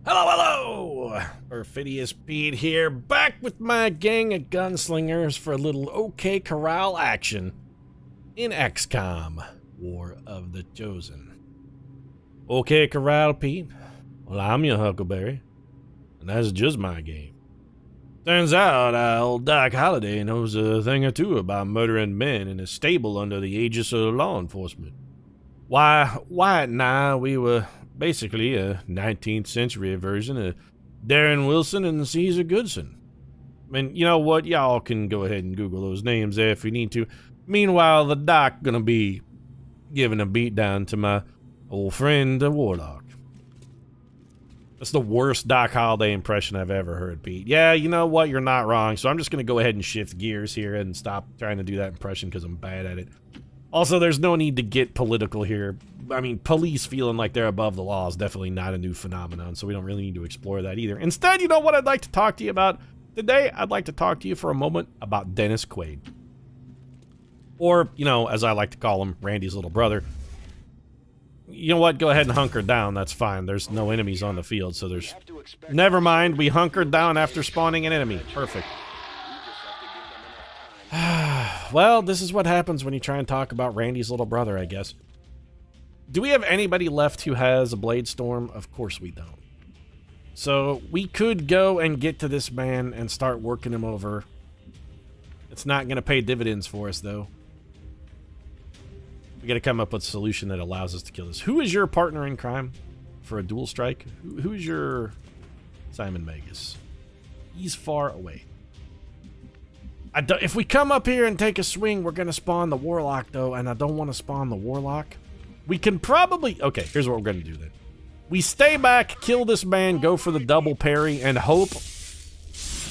Hello, hello! Perfidious Pete here, back with my gang of gunslingers for a little OK Corral action in XCOM, War of the Chosen. OK Corral, Pete? Well, I'm your Huckleberry, and that's just my game. Turns out old Doc Holliday knows a thing or two about murdering men in a stable under the aegis of law enforcement. Why, Wyatt and I, we were basically a 19th century version of Darren Wilson and Caesar Goodson. And you know what? Y'all can go ahead and Google those names there if you need to. Meanwhile, the Doc gonna be giving a beatdown to my old friend, the Warlock. That's the worst Doc Holliday impression I've ever heard, Pete. Yeah, you know what? You're not wrong. So I'm just gonna go ahead and shift gears here and stop trying to do that impression because I'm bad at it. Also, there's no need to get political here. I mean, police feeling like they're above the law is definitely not a new phenomenon, so we don't really need to explore that either. Instead, you know what I'd like to talk to you about? Today, I'd like to talk to you for a moment about Dennis Quaid. Or, you know, as I like to call him, Randy's little brother. You know what? Go ahead and hunker down. That's fine. There's no enemies on the field, so there's... Never mind. We hunkered down after spawning an enemy. Perfect. Well, this is what happens when you try and talk about Randy's little brother, I guess. Do we have anybody left who has a Blade Storm? Of course we don't. So we could go and get to this man and start working him over. It's not going to pay dividends for us, though. We got to come up with a solution that allows us to kill this. Who is your partner in crime for a dual strike? Who's your Simon Magus? He's far away. If we come up here and take a swing, we're going to spawn the Warlock, though, and I don't want to spawn the Warlock. We can probably... Okay, here's what we're going to do, then. We stay back, kill this man, go for the double parry, and hope...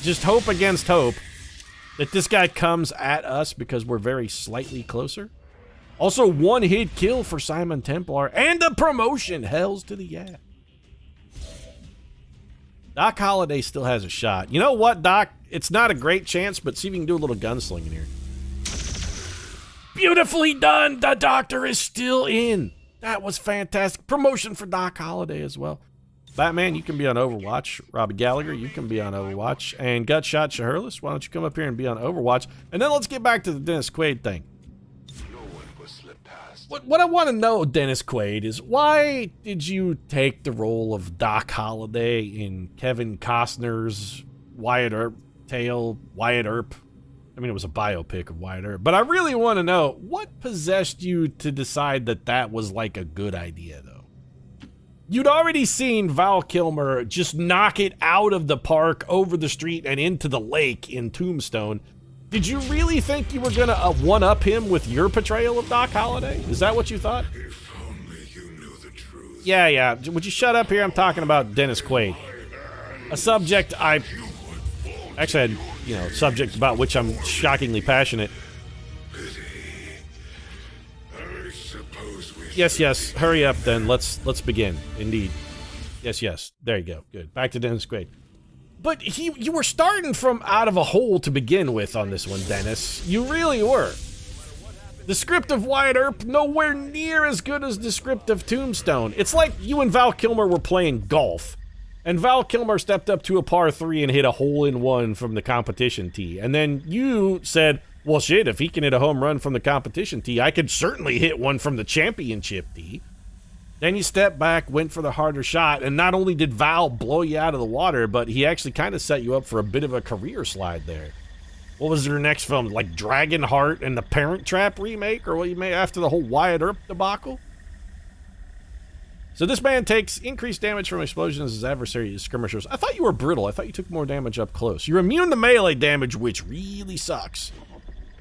Just hope against hope that this guy comes at us because we're very slightly closer. Also, one-hit kill for Simon Templar, and a promotion! Hells to the yeah. Doc Holliday still has a shot. You know what, Doc? It's not a great chance, but see if you can do a little gunslinging here. Beautifully done! The doctor is still in! That was fantastic. Promotion for Doc Holliday as well. Batman, you can be on Overwatch. Robbie Gallagher, you can be on Overwatch. And Gutshot Shaherless, why don't you come up here and be on Overwatch? And then let's get back to the Dennis Quaid thing. What I want to know, Dennis Quaid, is why did you take the role of Doc Holliday in Kevin Costner's Wyatt Earp tale, Wyatt Earp? I mean, it was a biopic of Wyatt Earp. But I really want to know, what possessed you to decide that that was like a good idea, though? You'd already seen Val Kilmer just knock it out of the park, over the street, and into the lake in Tombstone. Did you really think you were going to one-up him with your portrayal of Doc Holliday? Is that what you thought? If only you knew the truth. Yeah. Would you shut up here? I'm talking about Dennis Quaid. A subject I... Actually, had, subject about which I'm shockingly passionate. I suppose we Yes. Hurry up, then. Let's begin. Indeed. Yes. There you go. Good. Back to Dennis Quaid. But you were starting from out of a hole to begin with on this one, Dennis. You really were. The script of Wyatt Earp, nowhere near as good as the script of Tombstone. It's like you and Val Kilmer were playing golf. And Val Kilmer stepped up to a par 3 and hit a hole-in-one from the competition tee. And then you said, well, shit, if he can hit a home run from the competition tee, I could certainly hit one from the championship tee. Then you stepped back, went for the harder shot, and not only did Val blow you out of the water, but he actually kind of set you up for a bit of a career slide there. What was your next film? Like Dragonheart and the Parent Trap remake? Or what you made after the whole Wyatt Earp debacle? So this man takes increased damage from explosions as adversary skirmishers. I thought you were brittle. I thought you took more damage up close. You're immune to melee damage, which really sucks.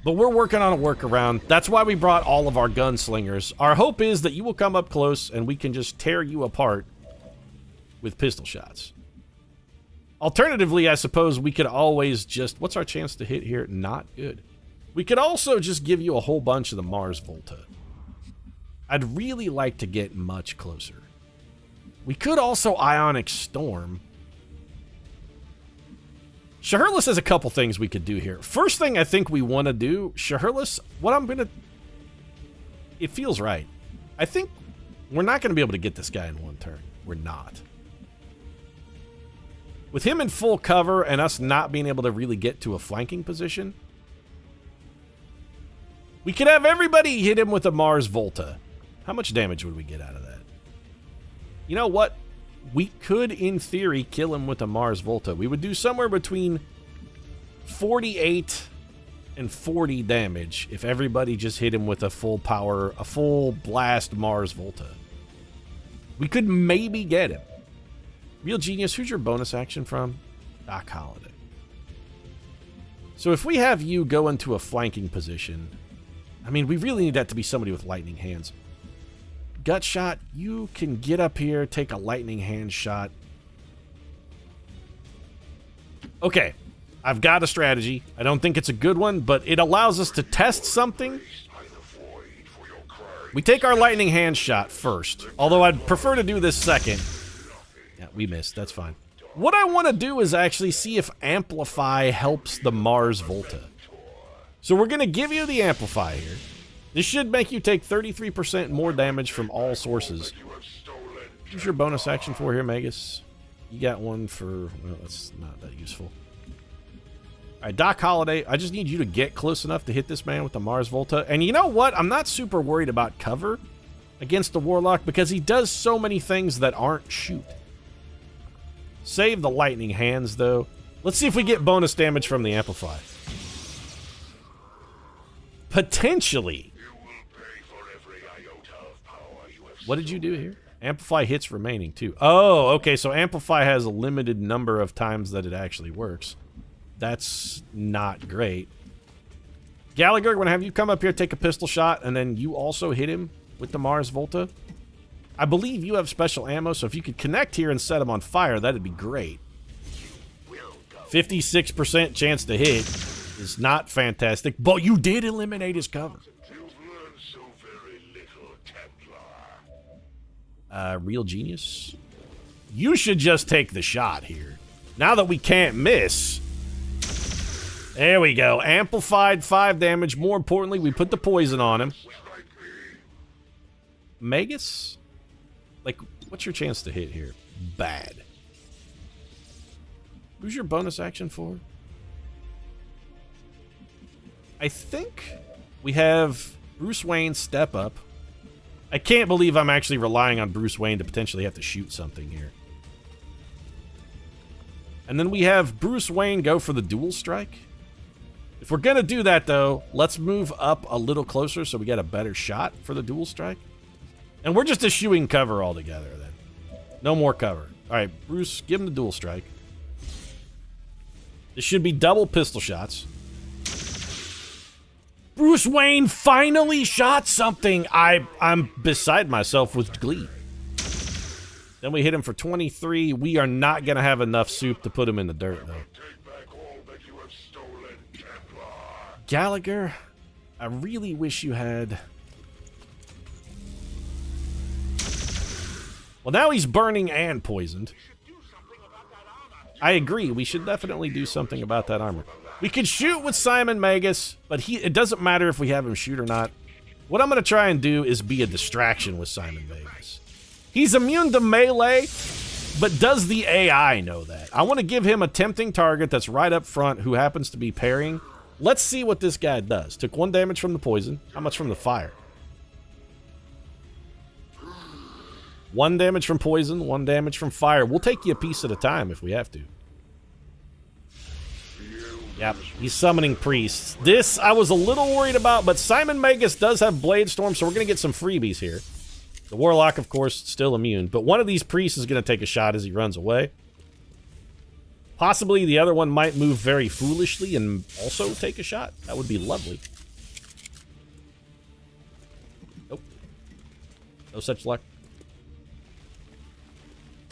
But we're working on a workaround. That's why we brought all of our gunslingers. Our hope is that you will come up close and we can just tear you apart with pistol shots. Alternatively, I suppose we could always just... What's our chance to hit here? Not good. We could also just give you a whole bunch of the Mars Volta. I'd really like to get much closer. We could also Ionic Storm. Shaherless has a couple things we could do here. First thing I think we want to do, Shaherless, it feels right. I think we're not going to be able to get this guy in one turn. We're not. With him in full cover and us not being able to really get to a flanking position, we could have everybody hit him with a Mars Volta. How much damage would we get out of that? You know what? We could, in theory, kill him with a Mars Volta. We would do somewhere between 48 and 40 damage if everybody just hit him with a full power, a full blast Mars Volta. We could maybe get him. Real Genius, who's your bonus action from? Doc Holliday. So if we have you go into a flanking position, I mean, we really need that to be somebody with lightning hands. Gut shot, you can get up here, take a lightning hand shot. Okay, I've got a strategy. I don't think it's a good one, but it allows us to test something. We take our lightning hand shot first, although I'd prefer to do this second. Yeah, we missed. That's fine. What I want to do is actually see if Amplify helps the Mars Volta. So we're going to give you the Amplify here. This should make you take 33% more damage from all sources. What's your bonus action for here, Magus? You got one for... Well, that's not that useful. Alright, Doc Holliday, I just need you to get close enough to hit this man with the Mars Volta. And you know what? I'm not super worried about cover against the Warlock because he does so many things that aren't shoot. Save the lightning hands, though. Let's see if we get bonus damage from the Amplify. Potentially. What did you do here? Amplify hits remaining, too. Oh, okay, so Amplify has a limited number of times that it actually works. That's not great. Gallagher, I'm going to have you come up here, take a pistol shot, and then you also hit him with the Mars Volta. I believe you have special ammo, so if you could connect here and set him on fire, that'd be great. 56% chance to hit is not fantastic, but you did eliminate his cover. Real Genius? You should just take the shot here. Now that we can't miss. There we go. Amplified 5 damage. More importantly, we put the poison on him. Magus? Like, what's your chance to hit here? Bad. Who's your bonus action for? I think we have Bruce Wayne step up. I can't believe I'm actually relying on Bruce Wayne to potentially have to shoot something here. And then we have Bruce Wayne go for the dual strike. If we're going to do that, though, let's move up a little closer so we get a better shot for the dual strike. And we're just eschewing cover altogether, then. No more cover. All right, Bruce, give him the dual strike. This should be double pistol shots. Bruce Wayne finally shot something. I'm beside myself with glee. Then we hit him for 23. We are not going to have enough soup to put him in the dirt, though. Gallagher, I really wish you had... Well, now he's burning and poisoned. I agree. We should definitely do something about that armor. We could shoot with Simon Magus, but it doesn't matter if we have him shoot or not. What I'm going to try and do is be a distraction with Simon Magus. He's immune to melee, but does the AI know that? I want to give him a tempting target that's right up front who happens to be parrying. Let's see what this guy does. Took 1 damage from the poison. How much from the fire? 1 damage from poison, 1 damage from fire. We'll take you a piece at a time if we have to. Yep, he's summoning priests. This I was a little worried about, but Simon Magus does have Blade Storm, so we're going to get some freebies here. The Warlock, of course, still immune, but one of these priests is going to take a shot as he runs away. Possibly the other one might move very foolishly and also take a shot. That would be lovely. Nope. No such luck.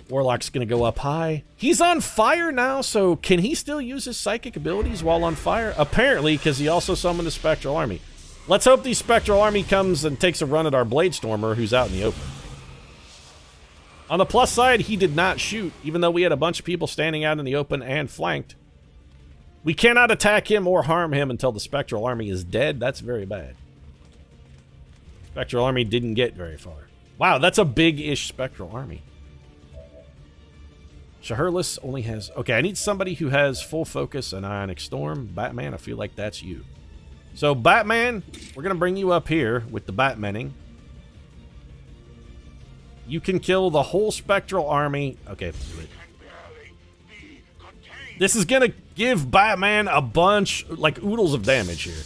Warlock's going to go up high. He's on fire now, so can he still use his psychic abilities while on fire? Apparently, because he also summoned a Spectral Army. Let's hope the Spectral Army comes and takes a run at our Blade Stormer, who's out in the open. On the plus side, he did not shoot, even though we had a bunch of people standing out in the open and flanked. We cannot attack him or harm him until the Spectral Army is dead. That's very bad. Spectral Army didn't get very far. Wow, that's a big-ish Spectral Army. Shaherless only has... Okay, I need somebody who has full focus and Ionic Storm. Batman, I feel like that's you. So, Batman, we're going to bring you up here with the Batmaning. You can kill the whole Spectral army. Okay. This is going to give Batman a bunch, like, oodles of damage here.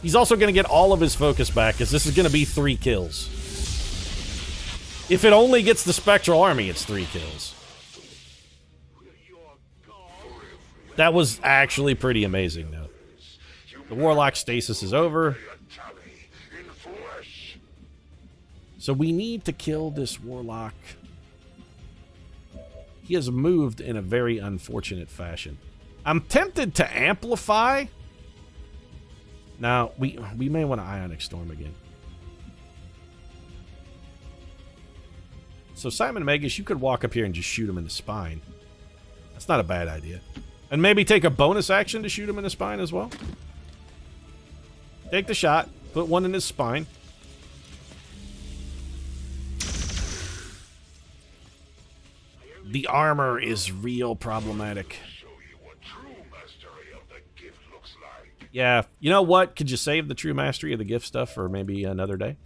He's also going to get all of his focus back, because this is going to be 3 kills. If it only gets the Spectral army, it's 3 kills. That was actually pretty amazing, though. The Warlock stasis is over. So we need to kill this Warlock. He has moved in a very unfortunate fashion. I'm tempted to amplify. Now, we may want to Ionic Storm again. So Simon Magus, you could walk up here and just shoot him in the spine. That's not a bad idea. And maybe take a bonus action to shoot him in the spine as well. Take the shot. Put one in his spine. The armor is real problematic. Yeah, you know what? Could you save the true mastery of the gift stuff for maybe another day?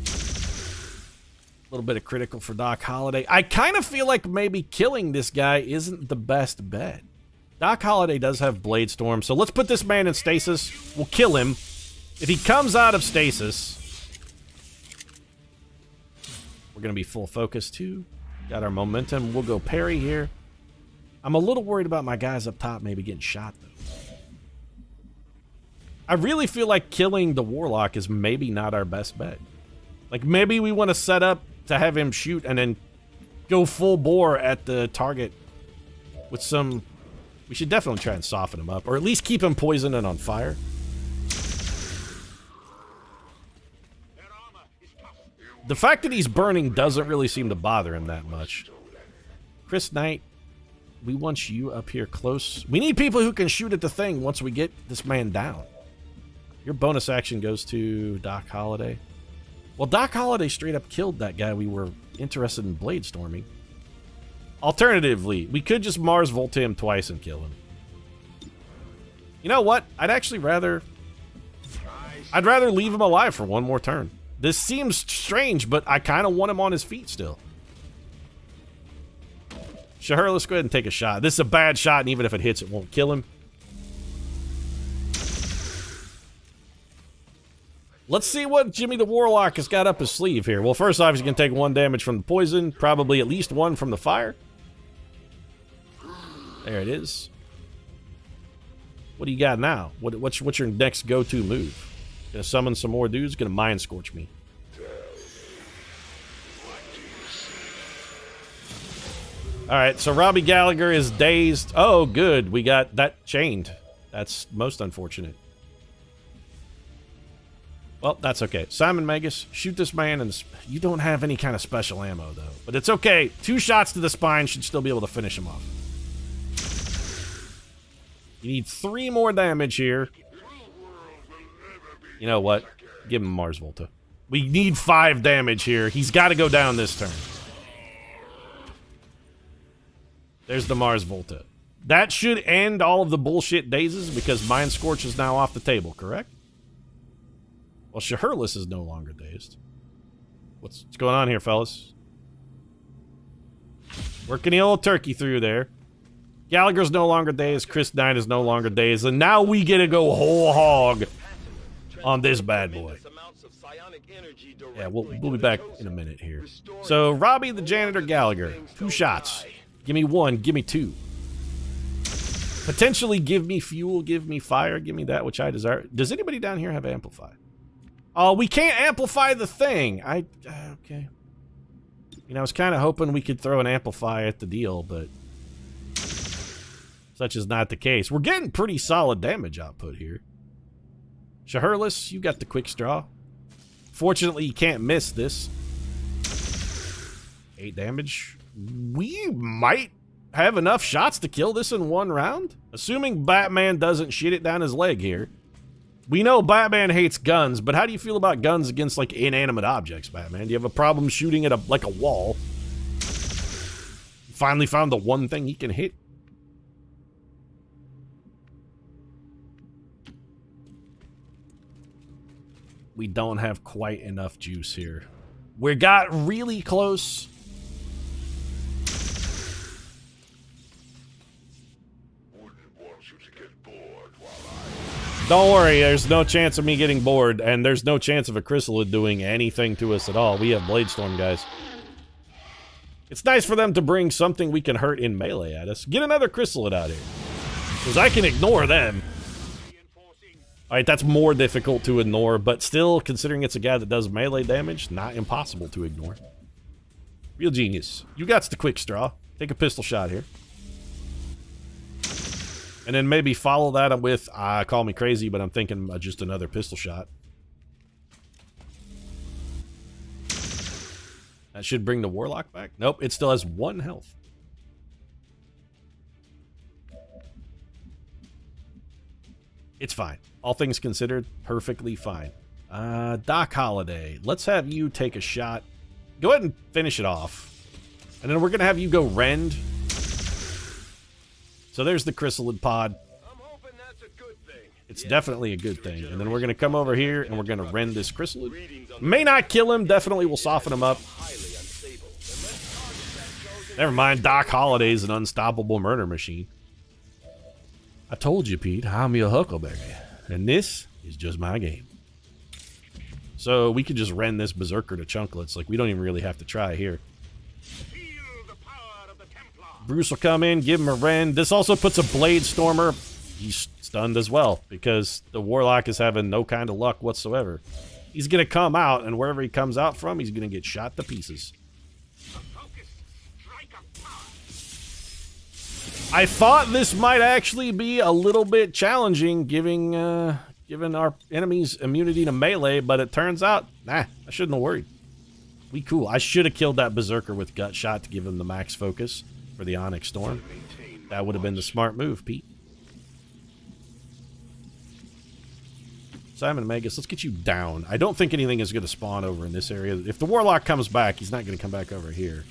A little bit of critical for Doc Holliday. I kind of feel like maybe killing this guy isn't the best bet. Doc Holliday does have Blade Storm, so let's put this man in stasis. We'll kill him. If he comes out of stasis, we're going to be full focus too. Got our momentum. We'll go parry here. I'm a little worried about my guys up top maybe getting shot, though. I really feel like killing the Warlock is maybe not our best bet. Like, maybe we want to set up to have him shoot and then go full bore at the target with some... We should definitely try and soften him up, or at least keep him poisoned and on fire. The fact that he's burning doesn't really seem to bother him that much. Chris Knight, we want you up here close. We need people who can shoot at the thing once we get this man down. Your bonus action goes to Doc Holliday. Well, Doc Holliday straight up killed that guy we were interested in blade storming. Alternatively, we could just Mars Volta him twice and kill him. You know what? I'd rather leave him alive for one more turn. This seems strange, but I kind of want him on his feet still. Shahar, let's go ahead and take a shot. This is a bad shot, and even if it hits, it won't kill him. Let's see what Jimmy the Warlock has got up his sleeve here. Well, first off, he's going to take 1 damage from the poison. Probably at least 1 from the fire. There it is. What do you got now? What's your next go-to move? Gonna summon some more dudes? Gonna Mind Scorch me. Alright, so Robbie Gallagher is dazed. Oh, good. We got that chained. That's most unfortunate. Well, that's okay. Simon Magus, shoot this man, and you don't have any kind of special ammo, though. But it's okay. 2 shots to the spine should still be able to finish him off. You need 3 more damage here. You know what? Give him Mars Volta. We need 5 damage here. He's got to go down this turn. There's the Mars Volta. That should end all of the bullshit dazes because Mind Scorch is now off the table, correct? Well, Shaherless is no longer dazed. What's going on here, fellas? Working the old turkey through there. Gallagher's no longer dazed. Chris Knight is no longer dazed. And now we get to go whole hog on this bad boy. Yeah, we'll be back in a minute here. So, Robbie the Janitor Gallagher. 2 shots. Give me 1. Give me 2. Potentially give me fuel. Give me fire. Give me that which I desire. Does anybody down here have Amplify? Oh, we can't amplify the thing. Okay. You know, I was kind of hoping we could throw an Amplify at the deal, but such is not the case. We're getting pretty solid damage output here. Shaherless, you got the quick straw. Fortunately, you can't miss this. 8 damage. We might have enough shots to kill this in 1 round. Assuming Batman doesn't shit it down his leg here. We know Batman hates guns, but how do you feel about guns against, like, inanimate objects, Batman? Do you have a problem shooting at, like, a wall? Finally found the one thing he can hit? We don't have quite enough juice here. We got really close. Don't worry, there's no chance of me getting bored, and there's no chance of a chrysalid doing anything to us at all. We have Bladestorm, guys. It's nice for them to bring something we can hurt in melee at us. Get another chrysalid out here. Because I can ignore them. Alright, that's more difficult to ignore, but still, considering it's a guy that does melee damage, not impossible to ignore. Real genius. You got the quick straw. Take a pistol shot here. And then maybe follow that with, call me crazy, but I'm thinking just another pistol shot. That should bring the Warlock back. Nope, it still has 1 health. It's fine. All things considered, perfectly fine. Doc Holliday, let's have you take a shot. Go ahead and finish it off. And then we're going to have you go rend. So there's the chrysalid pod. I'm hoping that's a good thing. It's definitely a good thing. And then we're going to come over here and we're going to rend this chrysalid. May not kill him, definitely will soften him up. Never mind, Doc Holliday's an unstoppable murder machine. I told you, Pete, I'm your Huckleberry. And this is just my game. So we could just rend this berserker to chunklets. Like, we don't even really have to try here. Bruce will come in, give him a rend. This also puts a Blade Stormer. He's stunned as well, because the Warlock is having no kind of luck whatsoever. He's going to come out, and wherever he comes out from, he's going to get shot to pieces. I thought this might actually be a little bit challenging, given our enemy's immunity to melee, but it turns out, nah, I shouldn't have worried. We cool. I should have killed that Berserker with Gut Shot to give him the max focus for the Onyx Storm. That would have been the smart move, Pete. Simon Magus, let's get you down. I don't think anything is going to spawn over in this area. If the Warlock comes back, he's not going to come back over here.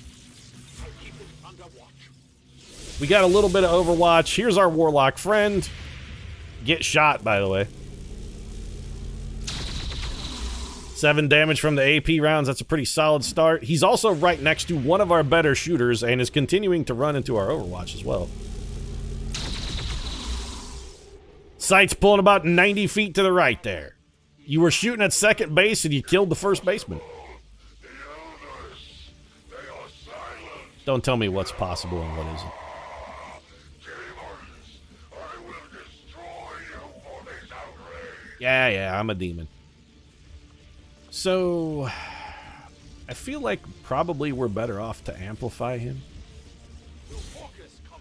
We got a little bit of Overwatch. Here's our Warlock friend. Get shot, by the way. 7 damage from the AP rounds. That's a pretty solid start. He's also right next to one of our better shooters and is continuing to run into our Overwatch as well. Sight's pulling about 90 feet to the right there. You were shooting at second base and you killed the first baseman. Don't tell me what's possible and what isn't. Yeah, I'm a demon. So, I feel like probably we're better off to amplify him.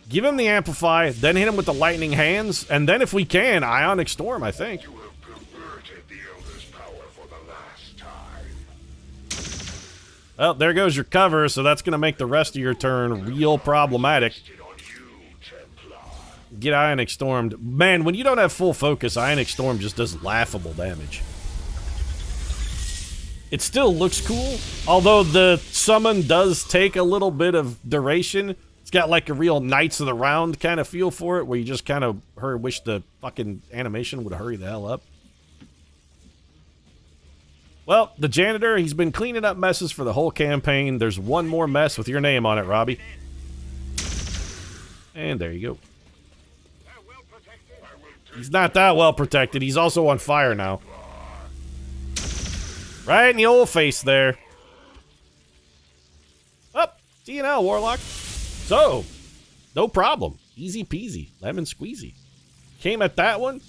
Give him the amplify, then hit him with the lightning hands, and then if we can, Ionic Storm, I think. Well, there goes your cover, so that's going to make the rest of your turn real problematic. Get Ionic Stormed. Man, when you don't have full focus, Ionic Storm just does laughable damage. It still looks cool, although the summon does take a little bit of duration. It's got like a real Knights of the Round kind of feel for it, where you just kind of wish the fucking animation would hurry the hell up. Well, the janitor, he's been cleaning up messes for the whole campaign. There's one more mess with your name on it, Robbie. And there you go. He's not that well protected. He's also on fire now. Right in the old face there. Up. See you now, Warlock. So, no problem. Easy peasy. Lemon squeezy. Came at that one.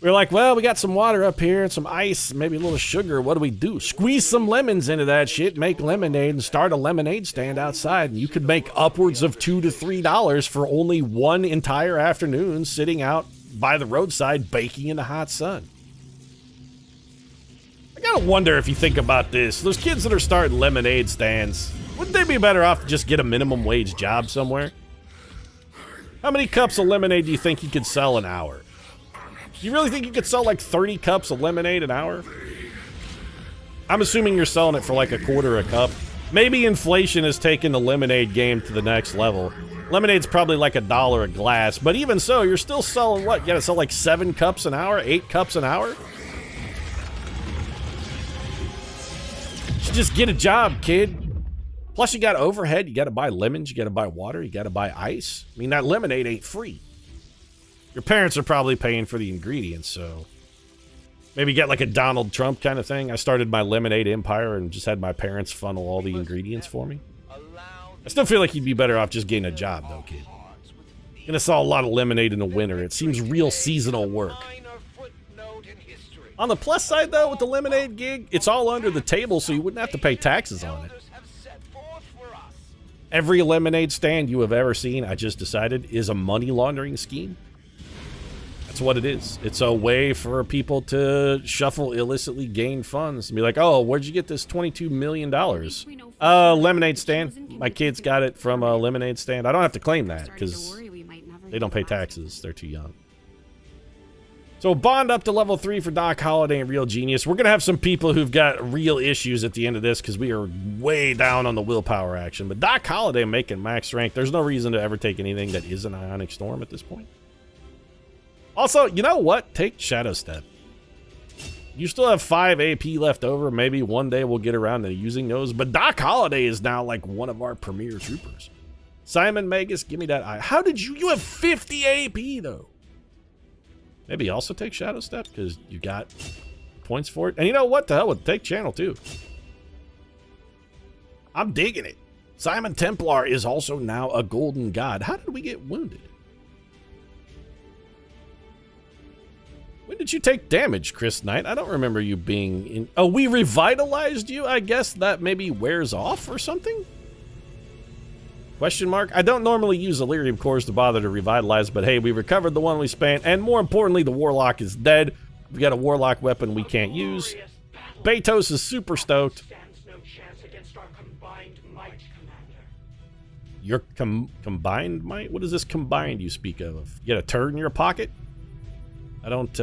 We were like, well, we got some water up here and some ice, maybe a little sugar. What do we do? Squeeze some lemons into that shit, make lemonade, and start a lemonade stand outside. And you could make upwards of $2 to $3 for only one entire afternoon sitting out by the roadside baking in the hot sun. I gotta wonder if you think about this. Those kids that are starting lemonade stands, wouldn't they be better off to just get a minimum wage job somewhere? How many cups of lemonade do you think you could sell an hour? You really think you could sell like 30 cups of lemonade an hour? I'm assuming you're selling it for like a quarter a cup. Maybe inflation has taken the lemonade game to the next level. Lemonade's probably like $1 a glass, but even so, you're still selling what? You gotta sell like 7 cups an hour? 8 cups an hour? You should just get a job, kid. Plus, you got overhead. You gotta buy lemons. You gotta buy water. You gotta buy ice. I mean, that lemonade ain't free. Your parents are probably paying for the ingredients, so maybe get like a Donald Trump kind of thing. I started my lemonade empire and just had my parents funnel all the ingredients for me. I still feel like you'd be better off just getting a job, though, kid. You're gonna sell a lot of lemonade in the winter. It seems real seasonal work. On the plus side, though, with the lemonade gig, it's all under the table, so you wouldn't have to pay taxes on it. Every lemonade stand you have ever seen, I just decided, is a money laundering scheme. That's what it is. It's a way for people to shuffle illicitly gained funds and be like, oh, where'd you get this $22 million? Lemonade stand. My kids got it from a lemonade stand. I don't have to claim that because they don't pay taxes. They're too young. So bond up to level 3 for Doc Holliday and Real Genius. We're going to have some people who've got real issues at the end of this because we are way down on the willpower action. But Doc Holliday making max rank. There's no reason to ever take anything that is an Ionic Storm at this point. Also, you know what? Take Shadow Step. You still have 5 AP left over. Maybe one day we'll get around to using those. But Doc Holliday is now like one of our premier troopers. Simon Magus, give me that eye. How did you have 50 AP though? Maybe also take Shadow Step because you got points for it. And you know what? The hell with take channel too. I'm digging it. Simon Templar is also now a golden god. How did we get wounded? When did you take damage, Chris Knight? I don't remember you being in... Oh, we revitalized you? I guess that maybe wears off or something? Question mark? I don't normally use Illyrium cores to bother to revitalize, but hey, we recovered the one we spent, and more importantly, the Warlock is dead. We got a Warlock weapon we can't use. Betos is super stoked. Your combined might? What is this combined you speak of? You got a turd in your pocket? I don't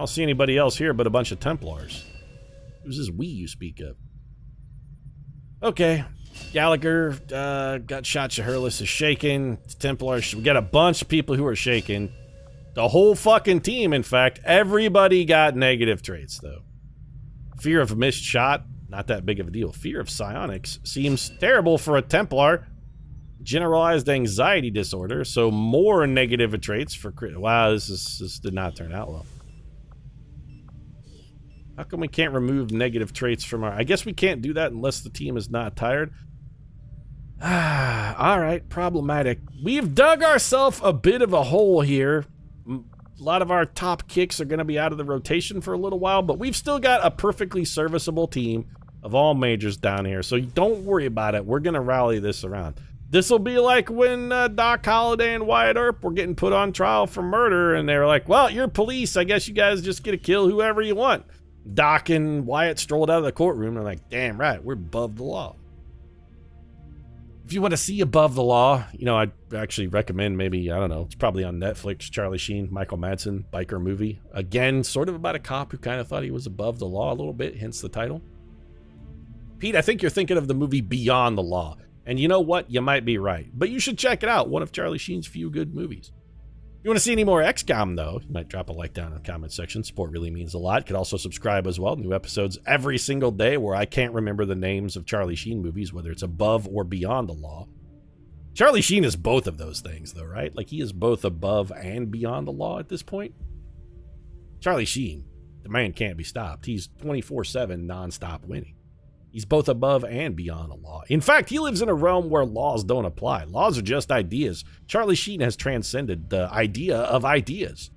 see anybody else here but a bunch of Templars. Who's this we you speak of? Okay. Gallagher got shot. Shahurless is shaken. Templars. We got a bunch of people who are shaken. The whole fucking team, in fact. Everybody got negative traits, though. Fear of missed shot, not that big of a deal. Fear of psionics seems terrible for a Templar. Generalized anxiety disorder, so more negative traits for crit. Wow, this did not turn out well. How come we can't remove negative traits from our... I guess we can't do that unless the team is not tired. Alright, problematic. We've dug ourselves a bit of a hole here. A lot of our top kicks are going to be out of the rotation for a little while, but we've still got a perfectly serviceable team of all majors down here, so don't worry about it. We're going to rally this around. This will be like when Doc Holliday and Wyatt Earp were getting put on trial for murder, and they were like, well, you're police. I guess you guys just get to kill whoever you want. Doc and Wyatt strolled out of the courtroom. They're like, damn right, we're above the law. If you want to see above the law, you know, I'd actually recommend maybe, I don't know, it's probably on Netflix, Charlie Sheen, Michael Madsen, biker movie. Again, sort of about a cop who kind of thought he was above the law a little bit, hence the title. Pete, I think you're thinking of the movie Beyond the Law. And you know what? You might be right. But you should check it out. One of Charlie Sheen's few good movies. If you want to see any more XCOM, though, you might drop a like down in the comment section. Support really means a lot. You could also subscribe as well. New episodes every single day where I can't remember the names of Charlie Sheen movies, whether it's above or beyond the law. Charlie Sheen is both of those things, though, right? Like, he is both above and beyond the law at this point. Charlie Sheen, the man can't be stopped. He's 24/7 nonstop winning. He's both above and beyond the law. In fact, he lives in a realm where laws don't apply. Laws are just ideas. Charlie Sheen has transcended the idea of ideas.